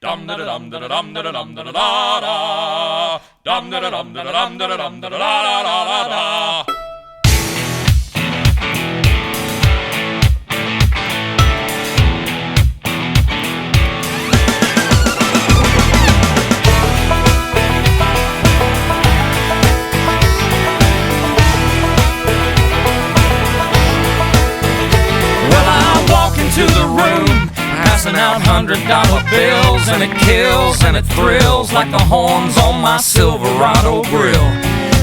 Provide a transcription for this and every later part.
Dum da da dum da da dum da da dum da da da da. Dum da da dum da da dum da da dum da da da da da. Passing out $100 bills, and it kills and it thrills like the horns on my Silverado grill.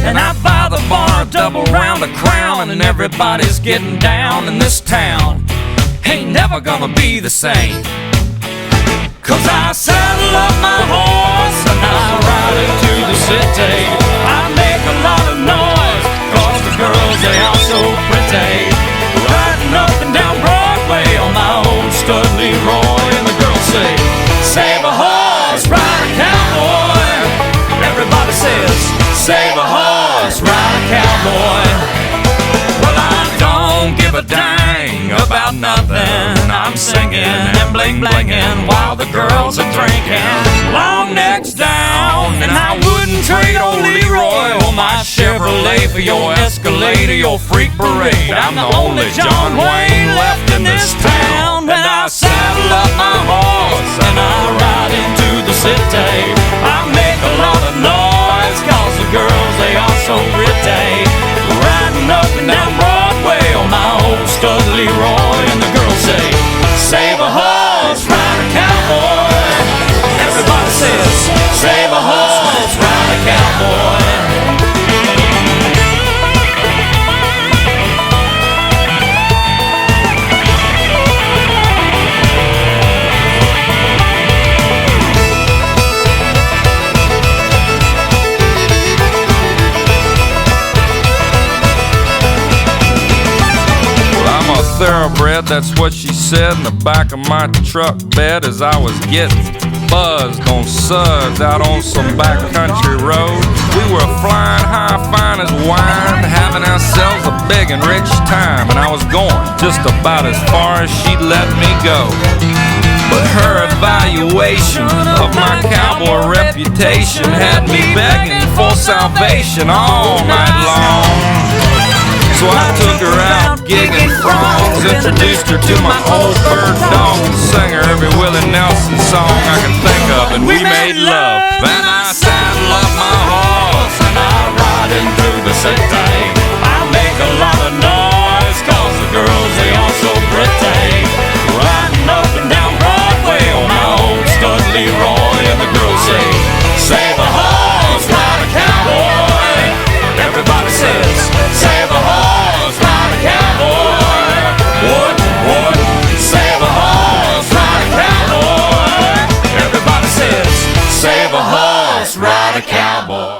And I buy the bar a double round of Crown, and everybody's getting down in this town. Ain't never gonna be the same, 'cause I saddle up my horse and I ride into the city. I make a lot of noise 'cause the girls, they are so pretty. Riding up and down Broadway on my old stud Leroy, and the girls say, save a horse, ride a cowboy. Everybody says, save a horse, ride a cowboy. Well, I don't give a dang about nothing. I'm singing and bling-blinging while the girls are drinking. Long necks down, and I wouldn't trade old Leroy or my Chevrolet for your Escalade or your freak parade. I'm the only John Wayne left in this town. And I saddle up my horse and I ride into the city. I make a lot of noise 'cause the girls, they are so pretty. Riding up and down Broadway on my old stud Leroy, and the girls say, save a horse, ride a cowboy. Everybody says, save a horse, ride a cowboy. Thoroughbred, that's what she said in the back of my truck bed as I was getting buzzed on suds out on some backcountry road. We were flying high, fine as wine, having ourselves a big and rich time, and I was going just about as far as she'd let me go. But her evaluation of my cowboy reputation had me begging for salvation all night long. So I took her out gigging frogs, introduced her to my old bird dog, and sang her every Willie Nelson song I can think of, and we made love. And I saddle up my horse and I ride into the city. I make a lot of noise 'cause the girls, they are so pretty. Riding up and down Broadway on my old stud Leroy, and the girls say, save a horse, ride a cowboy. Everybody says, save a horse, ride a cowboy. Wood, wood, save a horse, ride a cowboy. Everybody says, save a horse, ride a cowboy.